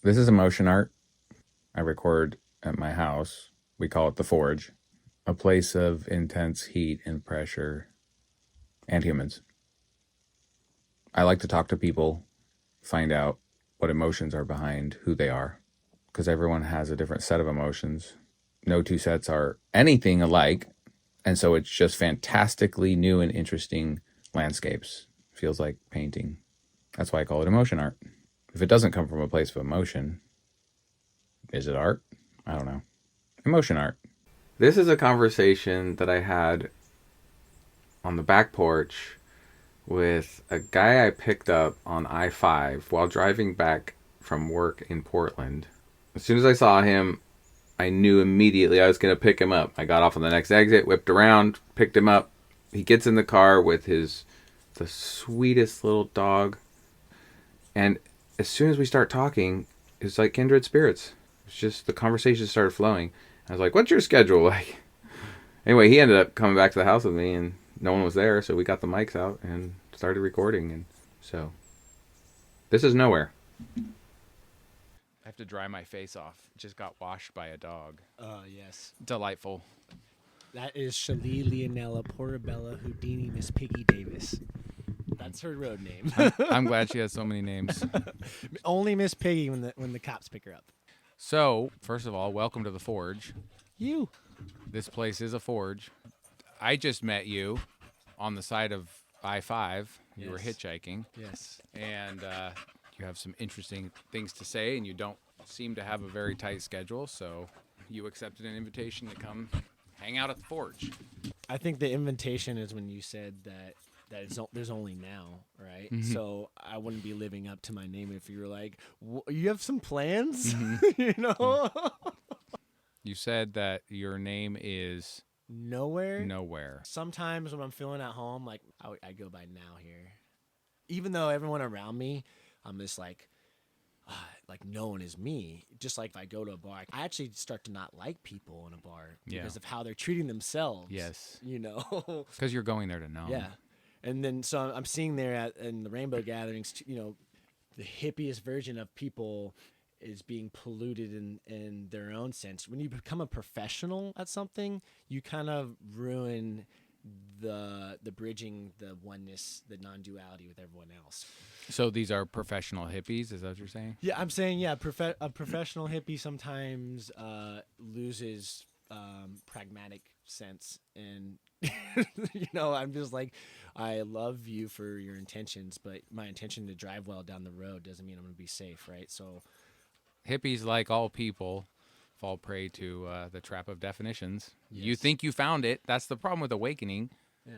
This is emotion art. I record at my house. We call it the Forge, a place of intense heat and pressure and humans. I like to talk to people, find out what emotions are behind who they are, because everyone has a different set of emotions. No two sets are anything alike, and so it's just fantastically new and interesting landscapes. Feels like painting. That's why I call it emotion art. If it doesn't come from a place of emotion, is it art? I don't know. Emotion art. This is a conversation that I had on the back porch with a guy I picked up on I-5 while driving back from work in Portland. As soon as I saw him, I knew immediately I was going to pick him up. I got off on the next exit, whipped around, picked him up. He gets in the car with the sweetest little dog. And as soon as we start talking, it's like kindred spirits. It's just the conversation started flowing. I was like, what's your schedule like? Anyway, he ended up coming back to the house with me, and no one was there, so we got the mics out and started recording. And so, this is nowhere. I have to dry my face off. It just got washed by a dog. Yes. Delightful. That is Shalee Leonella Portabella Houdini Miss Piggy Davis. That's her road name. I'm glad she has so many names. Only Miss Piggy when the cops pick her up. So, first of all, welcome to the Forge. You. This place is a forge. I just met you on the side of I-5. You were hitchhiking. Yes. And you have some interesting things to say, and you don't seem to have a very tight schedule, so you accepted an invitation to come hang out at the Forge. I think the invitation is when you said that there's only now, right? Mm-hmm. So I wouldn't be living up to my name if you were like, you have some plans, Mm-hmm. you know? You said that your name is Nowhere. Sometimes when I'm feeling at home, like I go by Now here. Even though everyone around me, I'm just like known as me. Just like if I go to a bar, I actually start to not like people in a bar because of how they're treating themselves. Yes. You know? Because you're going there to know. Yeah. And then so I'm seeing there in the rainbow gatherings, you know, the hippiest version of people is being polluted in their own sense. When you become a professional at something, you kind of ruin the bridging, the oneness, the non-duality with everyone else. So these are professional hippies, is that what you're saying? Yeah, I'm saying, a professional hippie sometimes loses pragmatic sense. And, you know, I'm just like, I love you for your intentions, but my intention to drive well down the road doesn't mean I'm going to be safe, right? So hippies, like all people, fall prey to the trap of definitions. Yes. You think you found it. That's the problem with awakening. Yeah.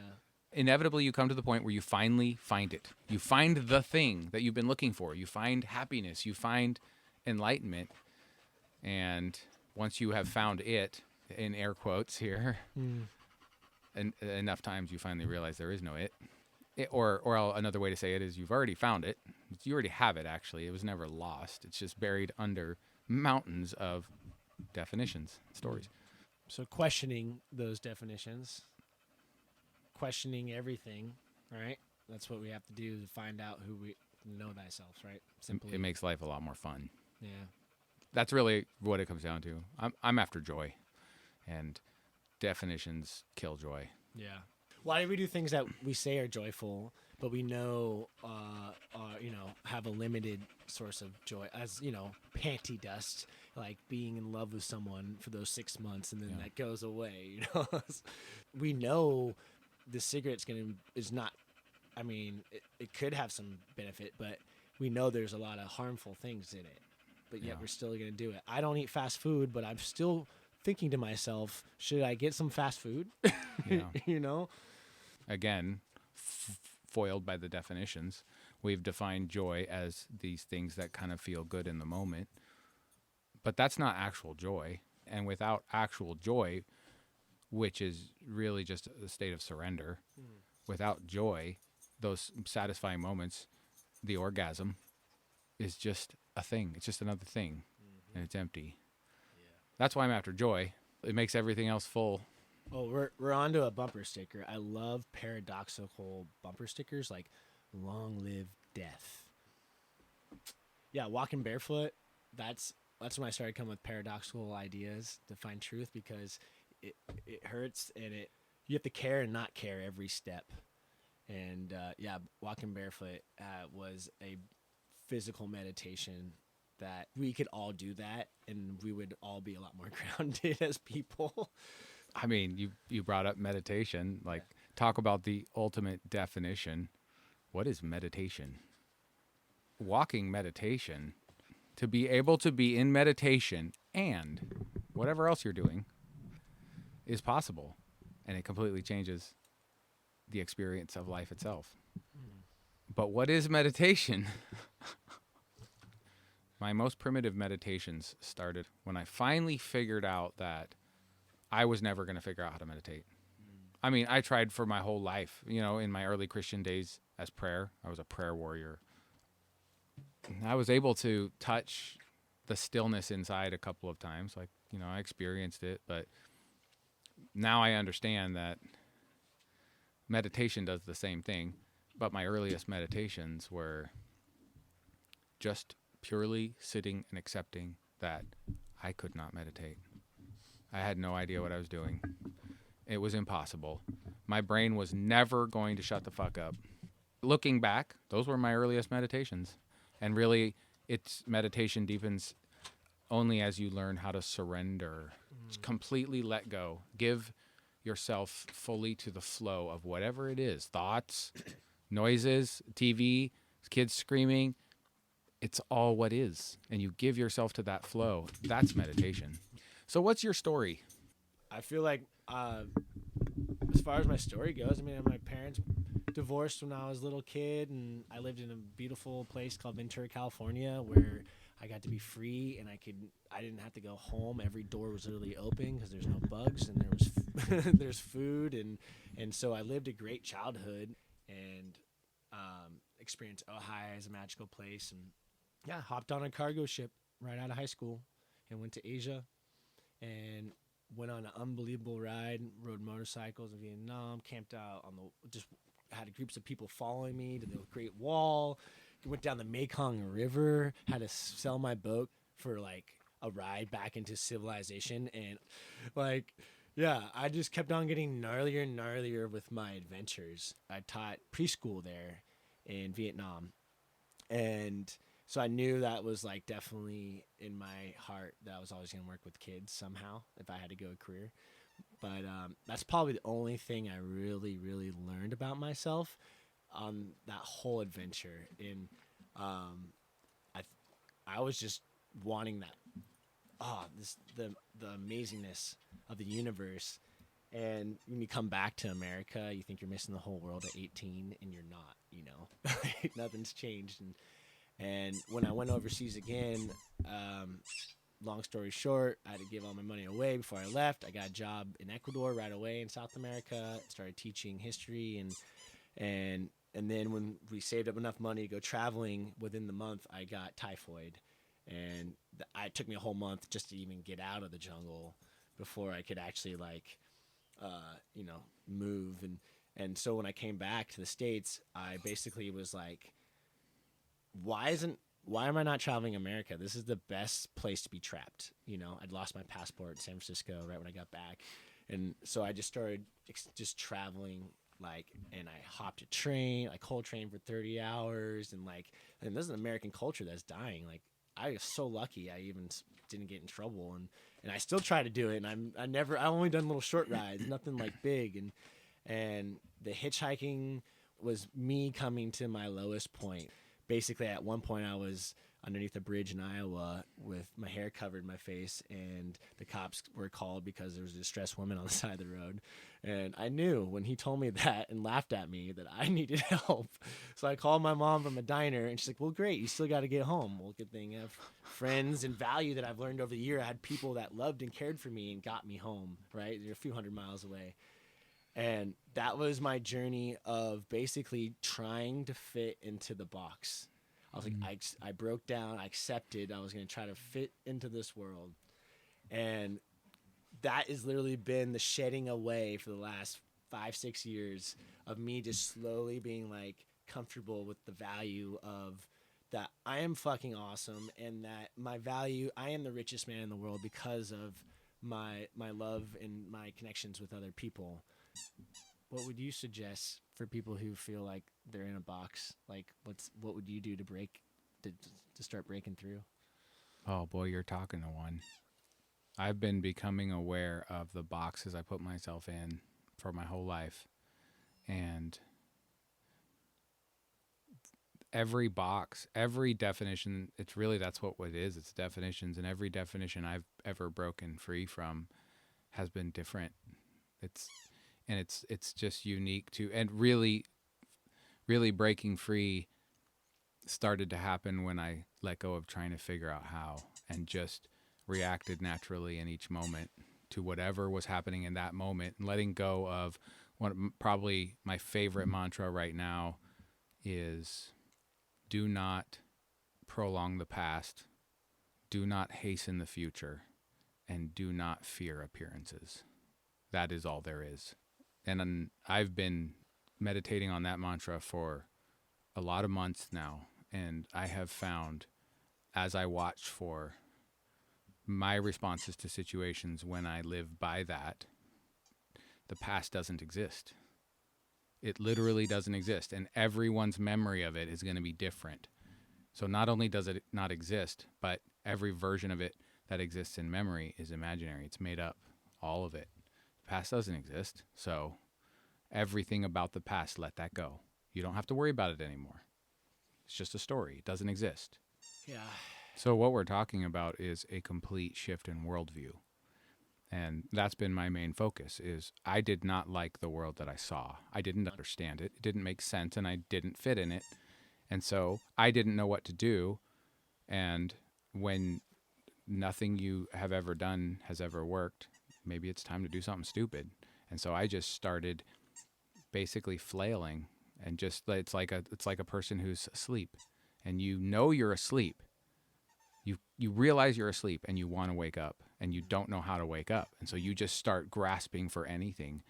Inevitably, you come to the point where you finally find it. You find the thing that you've been looking for. You find happiness. You find enlightenment. And once you have found it, in air quotes here, and enough times you finally realize there is no it. Another way to say it is you've already found it. You already have it, actually. It was never lost. It's just buried under mountains of definitions, stories. So questioning those definitions, questioning everything, right? That's what we have to do to find out who we know thyself, right? Simply. It makes life a lot more fun. Yeah. That's really what it comes down to. I'm after joy, and definitions kill joy. Yeah. Why do we do things that we say are joyful, but we know, have a limited source of joy? As you know, panty dust, like being in love with someone for those 6 months, and then that goes away. You know, we know the cigarette's is not. I mean, it could have some benefit, but we know there's a lot of harmful things in it. But yet we're still gonna do it. I don't eat fast food, but I'm still thinking to myself, should I get some fast food? Yeah. You know. Again, foiled by the definitions, we've defined joy as these things that kind of feel good in the moment. But that's not actual joy. And without actual joy, which is really just a state of surrender, without joy, those satisfying moments, the orgasm, is just a thing. It's just another thing. And it's empty. Yeah. That's why I'm after joy. It makes everything else full. Oh, we're onto a bumper sticker. I love paradoxical bumper stickers like "Long live death." Yeah, walking barefoot that's when I started coming with paradoxical ideas to find truth, because it it hurts, and it you have to care and not care every step. And yeah, walking barefoot was a physical meditation that we could all do that, and we would all be a lot more grounded as people. I mean, you brought up meditation. Like, talk about the ultimate definition. What is meditation? Walking meditation. To be able to be in meditation and whatever else you're doing is possible, and it completely changes the experience of life itself. But what is meditation? My most primitive meditations started when I finally figured out that I was never going to figure out how to meditate. I mean, I tried for my whole life, in my early Christian days as prayer. I was a prayer warrior. I was able to touch the stillness inside a couple of times. Like, I experienced it, but now I understand that meditation does the same thing. But my earliest meditations were just purely sitting and accepting that I could not meditate. I had no idea what I was doing. It was impossible. My brain was never going to shut the fuck up. Looking back, those were my earliest meditations. And really, meditation deepens only as you learn how to surrender, completely let go, give yourself fully to the flow of whatever it is, thoughts, noises, TV, kids screaming. It's all what is, and you give yourself to that flow. That's meditation. So what's your story? I feel like, as far as my story goes, I mean, my parents divorced when I was a little kid, and I lived in a beautiful place called Ventura, California, where I got to be free, and I didn't have to go home. Every door was literally open because there's no bugs, and there was there's food, and so I lived a great childhood, and experienced Ojai as a magical place, and yeah, hopped on a cargo ship right out of high school and went to Asia, and went on an unbelievable ride, rode motorcycles in Vietnam, camped out just had groups of people following me to the Great Wall, went down the Mekong River, had to sell my boat for like a ride back into civilization, and like, yeah, I just kept on getting gnarlier and gnarlier with my adventures. I taught preschool there in Vietnam, and so I knew that was like definitely in my heart that I was always going to work with kids somehow if I had to go a career. But that's probably the only thing I really, really learned about myself on that whole adventure. And I was just wanting that, the amazingness of the universe. And when you come back to America, you think you're missing the whole world at 18, and you're not. Nothing's changed. And when I went overseas again, long story short, I had to give all my money away before I left. I got a job in Ecuador right away in South America. Started teaching history, and then when we saved up enough money to go traveling, within the month I got typhoid, and it took me a whole month just to even get out of the jungle before I could actually move. And so when I came back to the States, I basically was like, why am I not traveling America? This is the best place to be trapped. I'd lost my passport in San Francisco right when I got back. And so I just started just traveling, and I hopped a train, cold train for 30 hours. And this is an American culture that's dying. I was so lucky I even didn't get in trouble. And I still try to do it. And I only done little short rides, nothing big. And the hitchhiking was me coming to my lowest point. Basically, at one point, I was underneath a bridge in Iowa with my hair covered in my face, and the cops were called because there was a distressed woman on the side of the road. And I knew when he told me that and laughed at me that I needed help. So I called my mom from a diner, and she's like, well, great, you still got to get home. Well, good thing I have friends and value that I've learned over the year. I had people that loved and cared for me and got me home, right? They're a few hundred miles away. And that was my journey of basically trying to fit into the box. I was like, I broke down, I accepted I was going to try to fit into this world. And that has literally been the shedding away for the last 5-6 years of me just slowly being comfortable with the value of that I am fucking awesome and that my value, I am the richest man in the world because of my love and my connections with other people. What would you suggest for people who feel like they're in a box? Like, what would you do to to start breaking through? Oh boy, you're talking to one. I've been becoming aware of the boxes I put myself in for my whole life. And every box, every definition, it's really that's what it is. It's definitions. And every definition I've ever broken free from has been different. It's it's just unique to, and really breaking free started to happen when I let go of trying to figure out how and just reacted naturally in each moment to whatever was happening in that moment, and letting go of one. Probably my favorite mantra right now is do not prolong the past, do not hasten the future, and do not fear appearances. That is all there is. And I've been meditating on that mantra for a lot of months now. And I have found, as I watch for my responses to situations when I live by that, the past doesn't exist. It literally doesn't exist. And everyone's memory of it is going to be different. So not only does it not exist, but every version of it that exists in memory is imaginary. It's made up, all of it. The past doesn't exist. So everything about the past, let that go. You don't have to worry about it anymore. It's just a story. It doesn't exist. Yeah. So what we're talking about is a complete shift in worldview. And that's been my main focus is I did not like the world that I saw. I didn't understand it. It didn't make sense and I didn't fit in it. And so I didn't know what to do. And when nothing you have ever done has ever worked, maybe it's time to do something stupid. And so I just started basically flailing and just it's like a person who's asleep and you know you're asleep. You realize you're asleep and you want to wake up and you don't know how to wake up. And so you just start grasping for anything.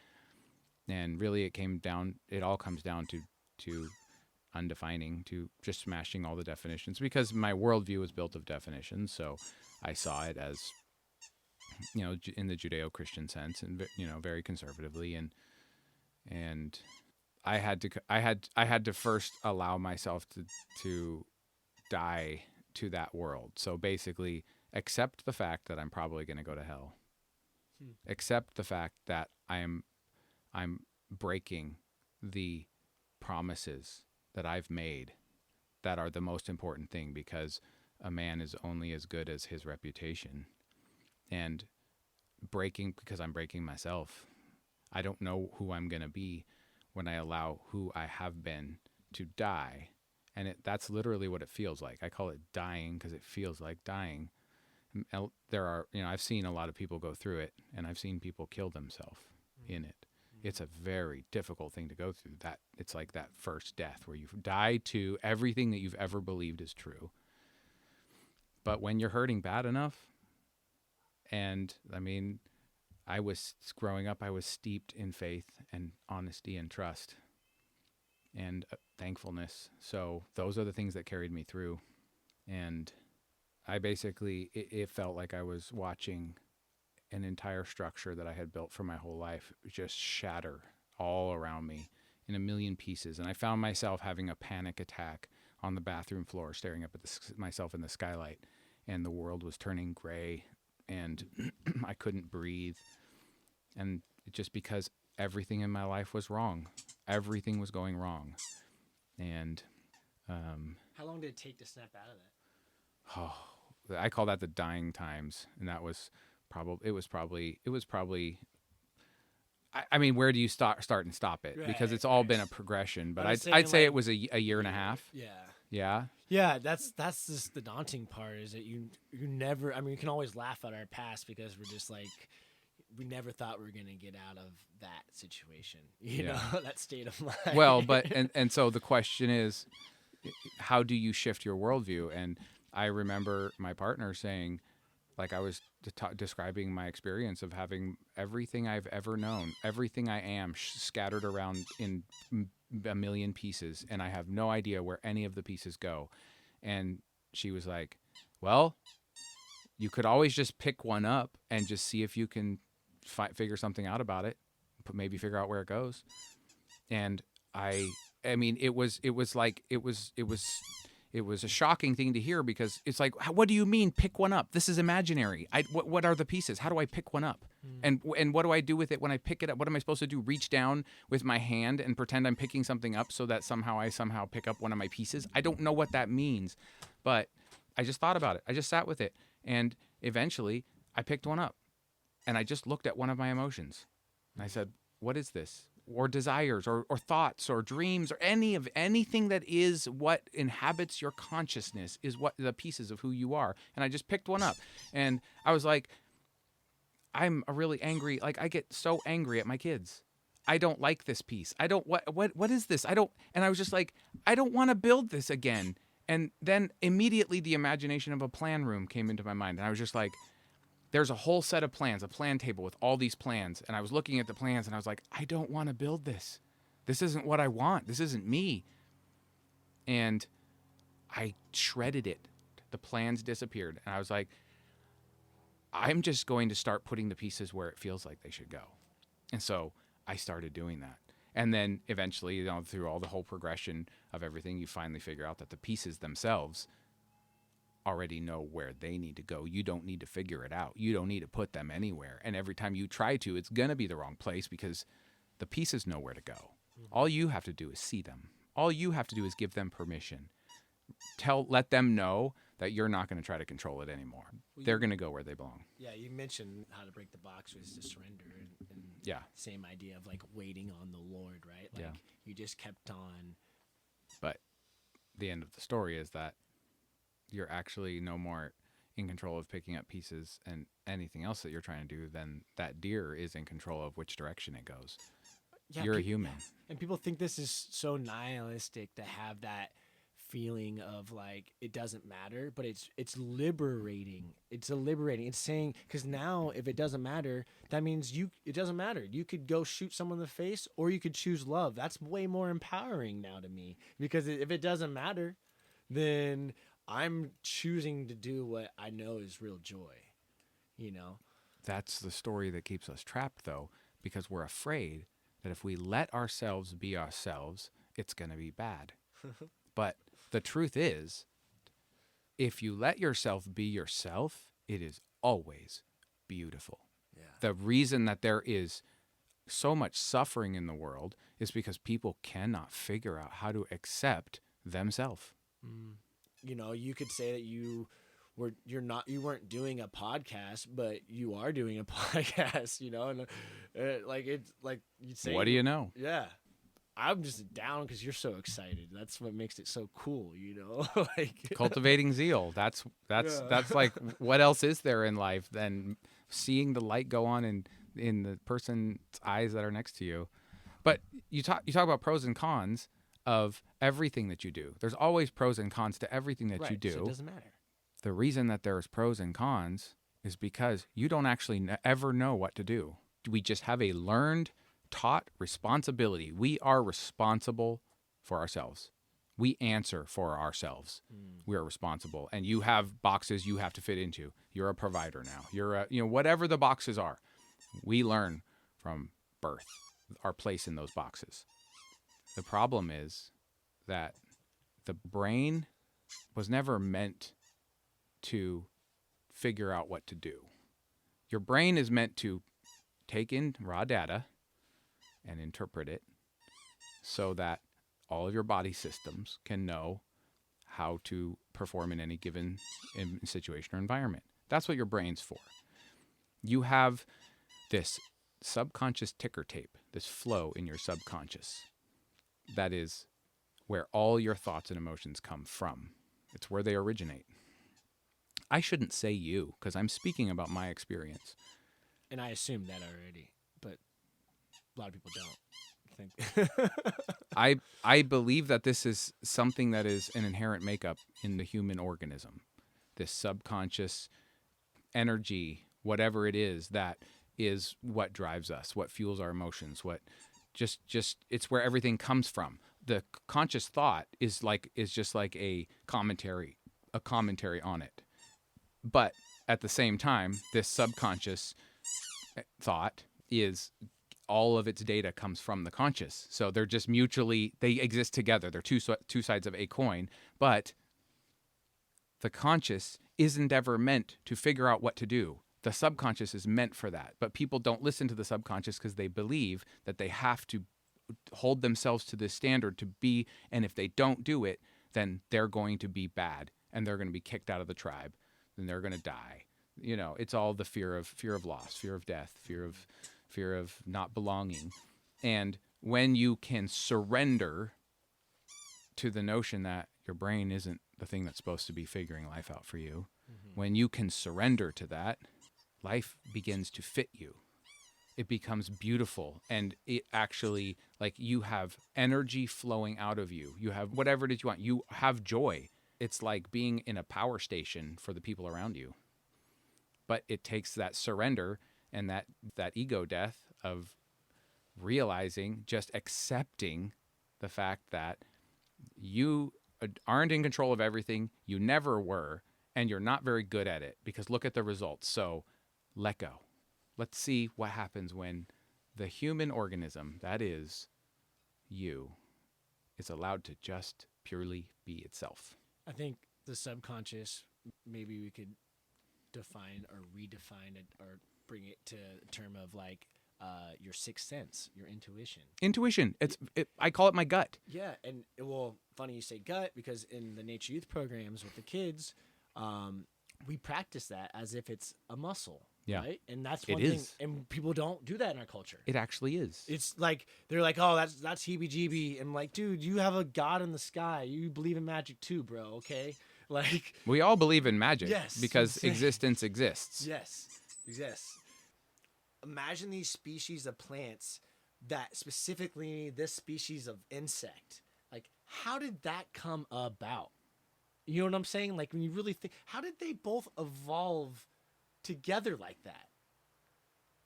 And really it all comes down to undefining, to just smashing all the definitions, because my worldview is built of definitions. So I saw it as, in the Judeo-Christian sense, and very conservatively, and I had to first allow myself to die to that world. So basically, accept the fact that I'm probably going to go to hell. Accept the fact that I'm breaking the promises that I've made that are the most important thing, because a man is only as good as his reputation. And because I'm breaking myself. I don't know who I'm going to be when I allow who I have been to die. And that's literally what it feels like. I call it dying because it feels like dying. I've seen a lot of people go through it, and I've seen people kill themselves in it. It's a very difficult thing to go through. That it's like that first death where you die to everything that you've ever believed is true. But when you're hurting bad enough, and I was growing up, I was steeped in faith and honesty and trust and thankfulness. So those are the things that carried me through. And I basically, it felt like I was watching an entire structure that I had built for my whole life just shatter all around me in a million pieces. And I found myself having a panic attack on the bathroom floor, staring up at myself in the skylight, and the world was turning gray and I couldn't breathe. And just because everything in my life was wrong, everything was going wrong. And how long did it take to snap out of that? I call that the dying times. And that was probably where do you start and stop it? Right, because it's all been a progression, but I'd say it was a year and a half. Yeah, that's just the daunting part, is that you never, you can always laugh at our past because we're just like, we never thought we were going to get out of that situation, you know, that state of mind. Well, but and so the question is, how do you shift your worldview? And I remember my partner saying, like, I was describing my experience of having everything I've ever known, everything I am scattered around in a million pieces, and I have no idea where any of the pieces go. And she was like, well, you could always just pick one up and just see if you can figure something out about it, maybe figure out where it goes. And I mean, it was a shocking thing to hear, because it's like, what do you mean pick one up? This is imaginary. What are the pieces? How do I pick one up? And what do I do with it when I pick it up? What am I supposed to do? Reach down with my hand and pretend I'm picking something up so that I somehow pick up one of my pieces? I don't know what that means, but I just thought about it. I just sat with it, and eventually I picked one up, and I just looked at one of my emotions, and I said, "What is this?" Or desires, or thoughts, or dreams, or anything that is what inhabits your consciousness is what the pieces of who you are. And I just picked one up, and I was like, I'm a really angry. Like, I get so angry at my kids. I don't like this piece. I don't. What is this? I don't. And I was just like, I don't want to build this again. And then immediately the imagination of a plan room came into my mind, and I was just like, there's a whole set of plans, a plan table with all these plans. And I was looking at the plans, and I was like, I don't want to build this. This isn't what I want. This isn't me. And I shredded it. The plans disappeared. And I was like, I'm just going to start putting the pieces where it feels like they should go. And so I started doing that. And then eventually, through all the whole progression of everything, you finally figure out that the pieces themselves already know where they need to go. You don't need to figure it out. You don't need to put them anywhere. And every time you try to, it's going to be the wrong place, because the pieces know where to go. All you have to do is see them. All you have to do is give them permission. Let them know that you're not going to try to control it anymore. They're going to go where they belong. Yeah, you mentioned how to break the box was to surrender, and yeah, same idea of like waiting on the Lord, right? Like you just kept on. But the end of the story is that you're actually no more in control of picking up pieces and anything else that you're trying to do than that deer is in control of which direction it goes. Yeah, you're a human. Yeah. And people think this is so nihilistic to have that feeling of like it doesn't matter, but it's liberating. It's liberating. It's saying, because now if it doesn't matter, that means it doesn't matter. You could go shoot someone in the face, or you could choose love. That's way more empowering now to me, because if it doesn't matter, then I'm choosing to do what I know is real joy, That's the story that keeps us trapped, though, because we're afraid that if we let ourselves be ourselves, it's going to be bad. But the truth is, if you let yourself be yourself, it is always beautiful. Yeah. The reason that there is so much suffering in the world is because people cannot figure out how to accept themselves. You could say that you weren't doing a podcast, but you are doing a podcast, and like it's like you'd say, what do you know? Yeah, I'm just down because you're so excited. That's what makes it so cool, like cultivating zeal. That's like, what else is there in life than seeing the light go on in the person's eyes that are next to you? But you talk about pros and cons of everything that you do. There's always pros and cons to everything that you do. So it doesn't matter. The reason that there's pros and cons is because you don't actually ever know what to do. We just have a learned, taught responsibility. We are responsible for ourselves. We answer for ourselves. We are responsible. And you have boxes you have to fit into. You're a provider now. You're whatever the boxes are. We learn from birth our place in those boxes. The problem is that the brain was never meant to figure out what to do. Your brain is meant to take in raw data and interpret it so that all of your body systems can know how to perform in any given situation or environment. That's what your brain's for. You have this subconscious ticker tape, this flow in your subconscious. That is where all your thoughts and emotions come from. It's where they originate. I shouldn't say you, because I'm speaking about my experience. And I assume that already, but a lot of people don't think. I believe that this is something that is an inherent makeup in the human organism. This subconscious energy, whatever it is, that is what drives us, what fuels our emotions, what just it's where everything comes from. the conscious thought is just like a commentary on it. But at the same time, this subconscious thought is all of its data comes from the conscious. So they're just mutually, they exist together. They're two sides of a coin, but the conscious isn't ever meant to figure out what to do. The subconscious is meant for that. But people don't listen to the subconscious because they believe that they have to hold themselves to this standard to be, and if they don't do it, then they're going to be bad and they're going to be kicked out of the tribe. Then they're going to die. You know, it's all the fear of loss, fear of death, fear of not belonging. And when you can surrender to the notion that your brain isn't the thing that's supposed to be figuring life out for you, when you can surrender to that, life begins to fit you. It becomes beautiful, and it actually, like, you have energy flowing out of you. You have whatever it is you want. You have joy. It's like being in a power station for the people around you. But it takes that surrender and that ego death of realizing, just accepting the fact that you aren't in control of everything. You never were, and you're not very good at it, because look at the results. So let go. Let's see what happens when the human organism, that is you, is allowed to just purely be itself. I think the subconscious, maybe we could define or redefine it or bring it to a term of like your sixth sense, your intuition. Intuition. I call it my gut. Yeah, and well, funny you say gut, because in the nature youth programs with the kids, we practice that as if it's a muscle. Yeah. Right? And that's one thing. And people don't do that in our culture. It actually is. It's like, they're like, oh, that's heebie-jeebie. And I'm like, dude, you have a God in the sky. You believe in magic too, bro, okay? Like, we all believe in magic. Yes, because existence exists. Yes. Imagine these species of plants that specifically this species of insect. Like, how did that come about? You know what I'm saying? Like, when you really think, how did they both evolve together like that?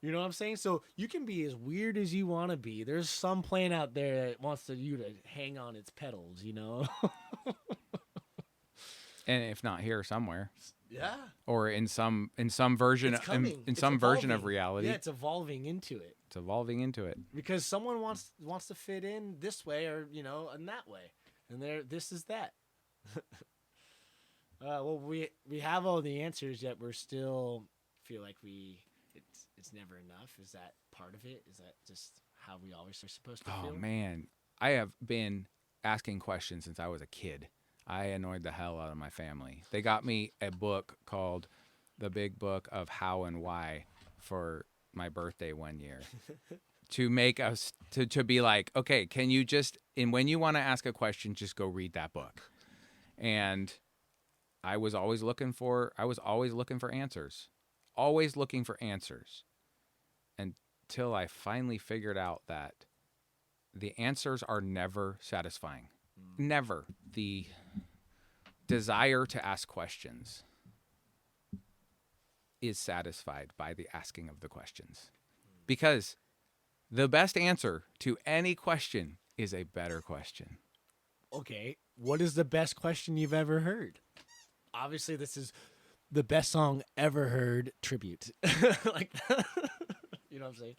You know what I'm saying? So you can be as weird as you want to be. There's some plant out there that wants you to hang on its petals, you know? And if not here, somewhere. Yeah. Or in some version in some version of reality. Yeah, it's evolving into it. It's evolving into it. Because someone wants to fit in this way, or, you know, in that way. And this is that. Well, we have all the answers, yet we're still feel like it's never enough. Is that part of it? Is that just how we always are supposed to feel? Oh man, I have been asking questions since I was a kid. I annoyed the hell out of my family. They got me a book called The Big Book of How and Why for my birthday one year. To make us to be like, okay, can you just, and when you want to ask a question, just go read that book. And I was always looking for answers. Always looking for answers. Until I finally figured out that the answers are never satisfying. Never. The desire to ask questions is satisfied by the asking of the questions. Because the best answer to any question is a better question. Okay, what is the best question you've ever heard? Obviously, this is the best song ever heard tribute. Like, you know what I'm saying?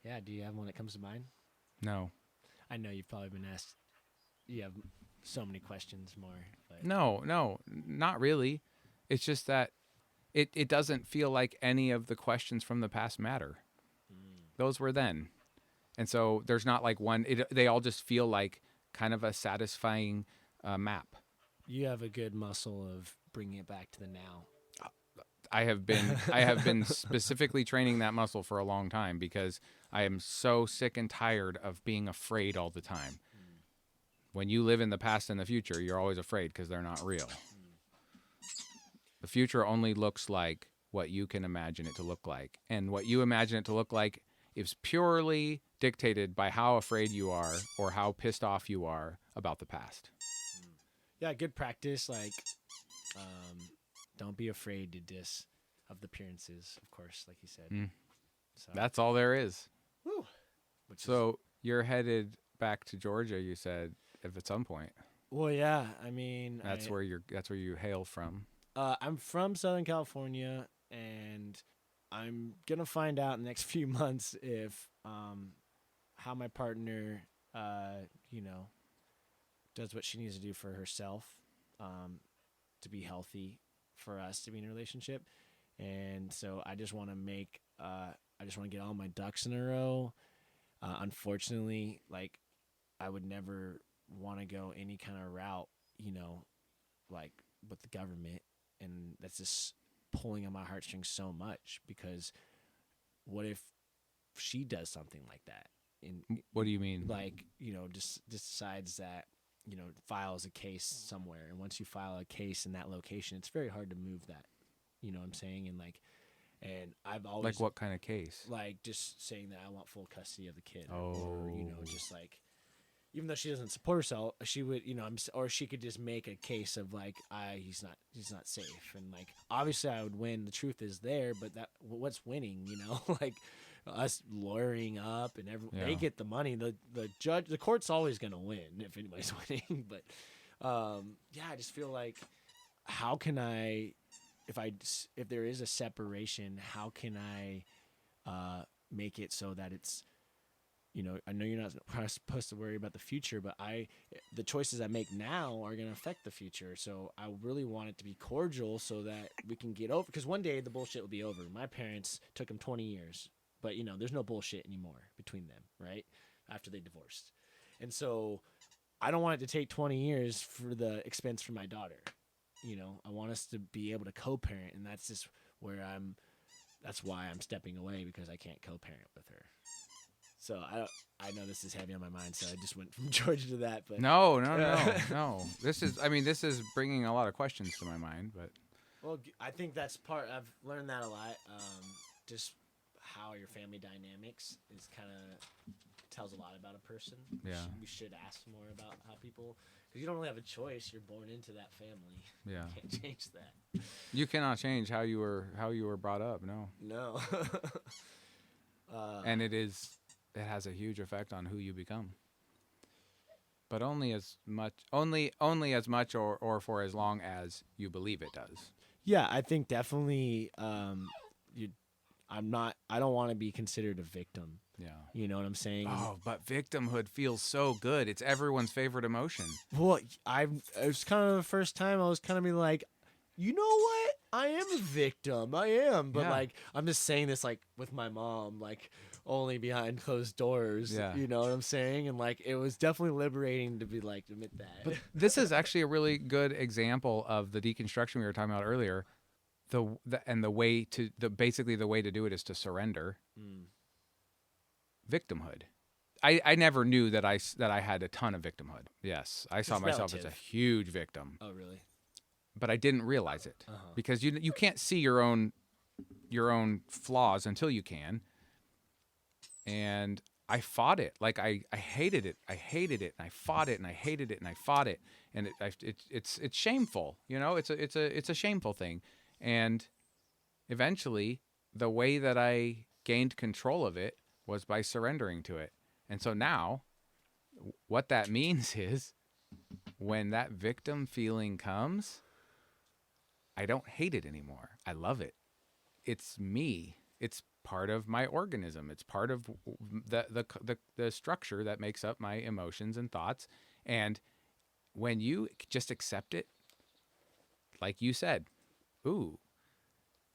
Yeah, do you have one that comes to mind? No. I know you've probably been asked. You have so many questions more. But. No, not really. It's just that it doesn't feel like any of the questions from the past matter. Those were then. And so there's not like one. They all just feel like kind of a satisfying map. You have a good muscle of bringing it back to the now. I have been specifically training that muscle for a long time, because I am so sick and tired of being afraid all the time. When you live in the past and the future, you're always afraid because they're not real. The future only looks like what you can imagine it to look like. And what you imagine it to look like is purely dictated by how afraid you are or how pissed off you are about the past. Yeah, good practice. Like, don't be afraid of the appearances, of course, like you said. So. That's all there is. Woo. So you're headed back to Georgia, you said, if at some point. Well, yeah. I mean, That's where you hail from. I'm from Southern California, and I'm gonna find out in the next few months if how my partner, you know, does what she needs to do for herself, um, to be healthy, for us to be in a relationship. And so I just want to get all my ducks in a row. Unfortunately, like, I would never want to go any kind of route, you know, like with the government, and that's just pulling on my heartstrings so much, because what if she does something like that, and What do you mean? like, just decides that, files a case somewhere, and once you file a case in that location, it's very hard to move that, you know what I'm saying? And I've always, Like what kind of case? like, just saying that I want full custody of the kid, Oh. or just like, even though she doesn't support herself, she would, or she could just make a case of like, he's not safe, and like, obviously I would win. The truth is there, but what's winning, like us lawyering up, and they get the money. The judge, the court's always gonna win if anybody's winning. But yeah, I just feel like, how can I, if there is a separation, how can I make it so that it's, I know you're not supposed to worry about the future, but the choices I make now are going to affect the future. So I really want it to be cordial so that we can get over, because one day the bullshit will be over. My parents took them 20 years, but there's no bullshit anymore between them, right? After they divorced. And so I don't want it to take 20 years for the expense for my daughter. I want us to be able to co-parent, and that's just that's why I'm stepping away, because I can't co-parent with her. So I know this is heavy on my mind, so I just went from Georgia to that. But No. This is bringing a lot of questions to my mind, but well, I think that's part. I've learned that a lot. Just how your family dynamics is kind of tells a lot about a person. Yeah. We should ask more about how people, because you don't really have a choice. You're born into that family. Yeah. You can't change that. You cannot change how you were brought up. No. And it has a huge effect on who you become. But only as much or for as long as you believe it does. Yeah, I think definitely. I don't want to be considered a victim. Yeah. You know what I'm saying? Oh, but victimhood feels so good. It's everyone's favorite emotion. Well, it was kind of the first time I was kind of be like, you know what? I am a victim. I am. But like, I'm just saying this like with my mom, like only behind closed doors. Yeah. You know what I'm saying? And like, it was definitely liberating to be like, to admit that. But this is actually a really good example of the deconstruction we were talking about earlier. The way to do it is to surrender. Victimhood. I never knew that I had a ton of victimhood. Yes, I saw myself as a huge victim. Oh, really? But I didn't realize it because you can't see your own flaws until you can. And I fought it. Like I hated it. I hated it, and I fought it, and I hated it, and I fought it. And it's shameful. It's a shameful thing. And eventually, the way that I gained control of it was by surrendering to it. And so now, what that means is, when that victim feeling comes, I don't hate it anymore. I love it. It's me. It's part of my organism. It's part of the structure that makes up my emotions and thoughts. And when you just accept it, like you said, ooh,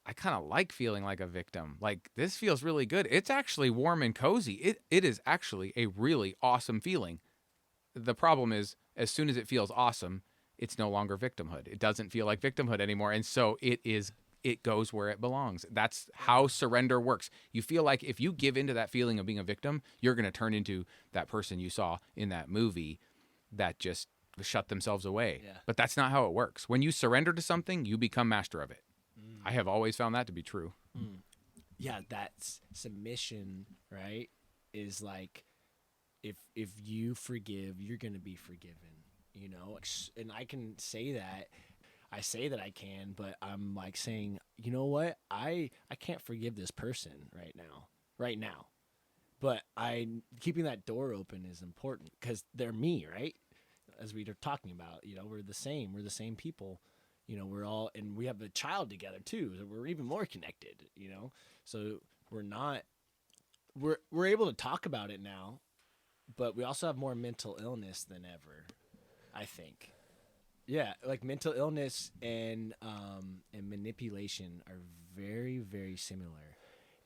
I kind of like feeling like a victim. Like, this feels really good. It's actually warm and cozy. It is actually a really awesome feeling. The problem is, as soon as it feels awesome, it's no longer victimhood. It doesn't feel like victimhood anymore. And so it goes where it belongs. That's how surrender works. You feel like if you give into that feeling of being a victim, you're going to turn into that person you saw in that movie that just shut themselves away. Yeah. But that's not how it works. When you surrender to something, you become master of it. I have always found that to be true. Yeah, that's submission, right? Is like, if you forgive, you're going to be forgiven, And I can say that. I say that I can, but I'm like saying, you know what? I can't forgive this person right now. But I keeping that door open is important because they're me, right? As we were talking about, we're the same. We're the same people. We're all, and we have a child together too. So we're even more connected. So we're not. We're able to talk about it now, but we also have more mental illness than ever. I think. Yeah, like mental illness and manipulation are very very similar,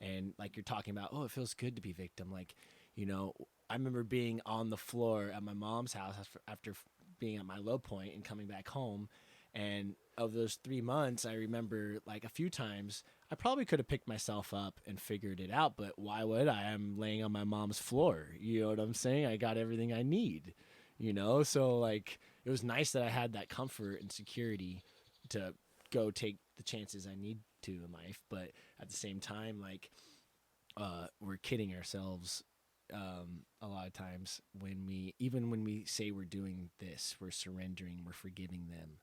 and like you're talking about, oh, it feels good to be victim. Like, I remember being on the floor at my mom's house after being at my low point and coming back home, and of those 3 months, I remember like a few times I probably could have picked myself up and figured it out, but why would I? I'm laying on my mom's floor. You know what I'm saying? I got everything I need. So like it was nice that I had that comfort and security to go take the chances I need to in life. But at the same time, like we're kidding ourselves a lot of times when we say we're doing this, we're surrendering, we're forgiving them.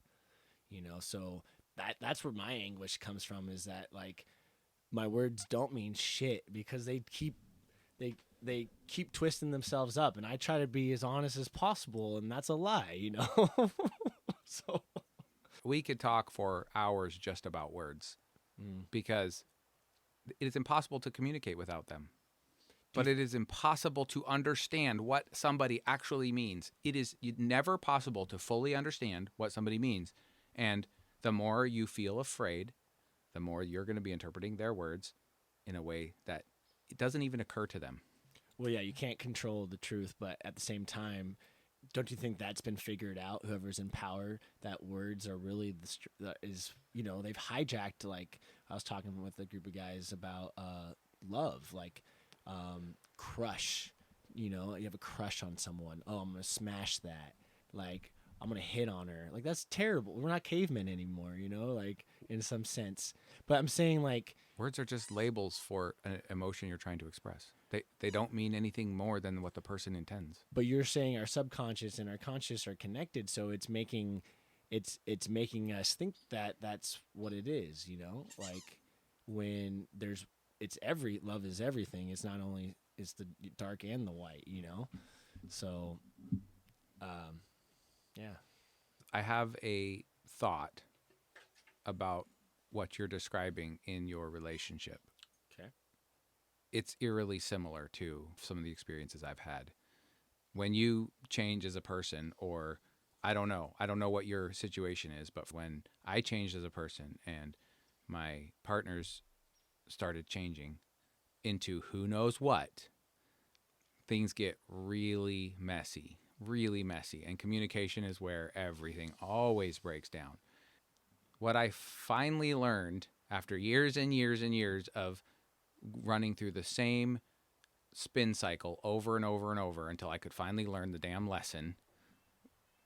So that's where my anguish comes from is that like my words don't mean shit because they keep twisting themselves up, and I try to be as honest as possible, and that's a lie. So We could talk for hours just about words mm. because it is impossible to communicate without them. But it is impossible to understand what somebody actually means. It is never possible to fully understand what somebody means. And the more you feel afraid, the more you're going to be interpreting their words in a way that it doesn't even occur to them. Well, yeah, you can't control the truth, but at the same time, don't you think that's been figured out? Whoever's in power, that words are really they've hijacked. Like I was talking with a group of guys about love, like crush. You have a crush on someone. Oh, I'm gonna smash that. Like I'm gonna hit on her. Like that's terrible. We're not cavemen anymore. Like in some sense. But I'm saying like Words are just labels for an emotion you're trying to express. They don't mean anything more than what the person intends. but you're saying our subconscious and our conscious are connected, so it's making us think that that's what it is. Like when there's it's every love is everything. It's not only it's the dark and the white. So yeah. I have a thought about what you're describing in your relationship. Okay. It's eerily similar to some of the experiences I've had. When you change as a person, or I don't know what your situation is, but when I changed as a person and my partners started changing into who knows what, things get really messy, really messy. And communication is where everything always breaks down. What I finally learned after years and years and years of running through the same spin cycle over and over and over until I could finally learn the damn lesson,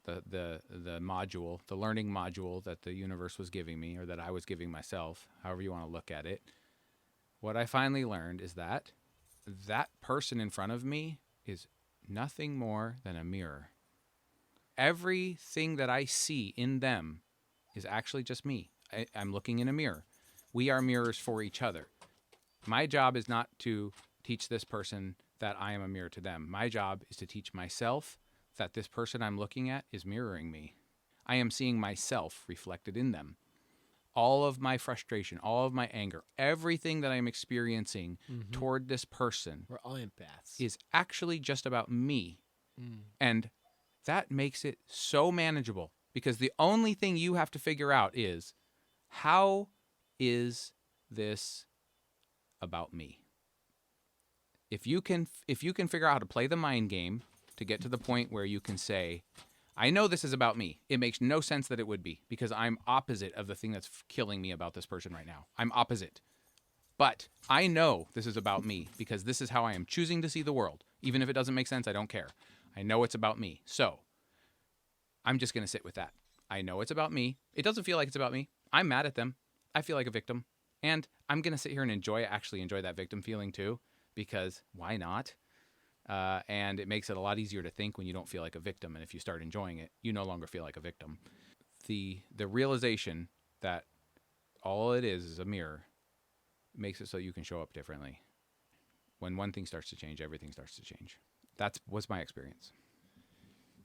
the module, the learning module that the universe was giving me, or that I was giving myself, however you want to look at it. What I finally learned is that that person in front of me is nothing more than a mirror. Everything that I see in them is actually just me. I'm looking in a mirror. We are mirrors for each other. My job is not to teach this person that I am a mirror to them. My job is to teach myself that this person I'm looking at is mirroring me. I am seeing myself reflected in them. All of my frustration, all of my anger, everything that I'm experiencing toward this person We're all empaths. is actually just about me. Mm. And that makes it so manageable because the only thing you have to figure out is, how is this about me? If you can figure out how to play the mind game to get to the point where you can say, I know this is about me. It makes no sense that it would be, because I'm opposite of the thing that's killing me about this person right now. I'm opposite. But I know this is about me because this is how I am choosing to see the world. Even if it doesn't make sense, I don't care. I know it's about me. So I'm just going to sit with that. I know it's about me. It doesn't feel like it's about me. I'm mad at them. I feel like a victim. And I'm going to sit here and actually enjoy that victim feeling too, because why not? And it makes it a lot easier to think when you don't feel like a victim. And if you start enjoying it, you no longer feel like a victim. The realization that all it is a mirror makes it so you can show up differently. when one thing starts to change, everything starts to change. That was my experience.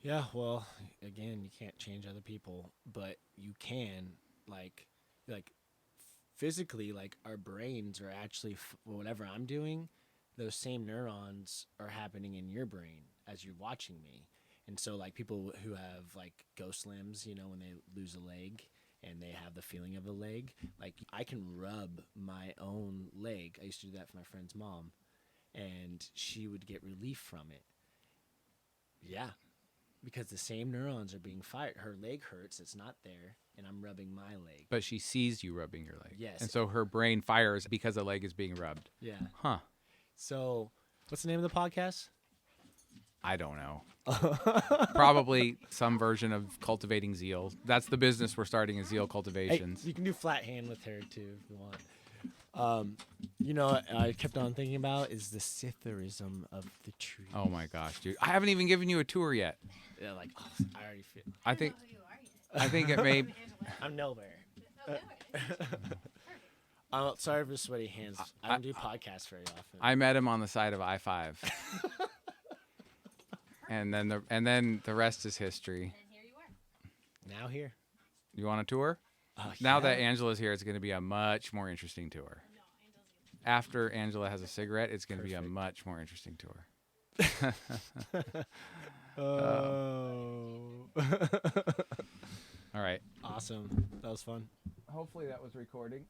Yeah, well, again, you can't change other people, but you can like physically, like our brains are actually whatever I'm doing, those same neurons are happening in your brain as you're watching me. And so like people who have like ghost limbs, you know, when they lose a leg and they have the feeling of a leg, like I can rub my own leg. I used to do that for my friend's mom, and she would get relief from it. Yeah, because the same neurons are being fired. Her leg hurts, it's not there, and I'm rubbing my leg. But she sees you rubbing your leg. Yes. And so her brain fires because the leg is being rubbed. Yeah. Huh. So, what's the name of the podcast? I don't know. Probably some version of cultivating zeal. That's the business we're starting, is zeal Hey, cultivations. you can do flat hand with her too if you want. You know what I kept on thinking about is the Scytherism of the tree. Oh my gosh, dude. I haven't even given you a tour yet. Yeah, like I already feel. I think it may I'm nowhere. I'm sorry for sweaty hands. I don't do podcasts very often. I met him on the side of I-5. and then the rest is history. Now here. You want a tour? Now that Angela's here, it's going to be a much more interesting tour. After Angela has a cigarette, it's going to be a much more interesting tour. Oh. All right. Awesome. That was fun. Hopefully that was recording.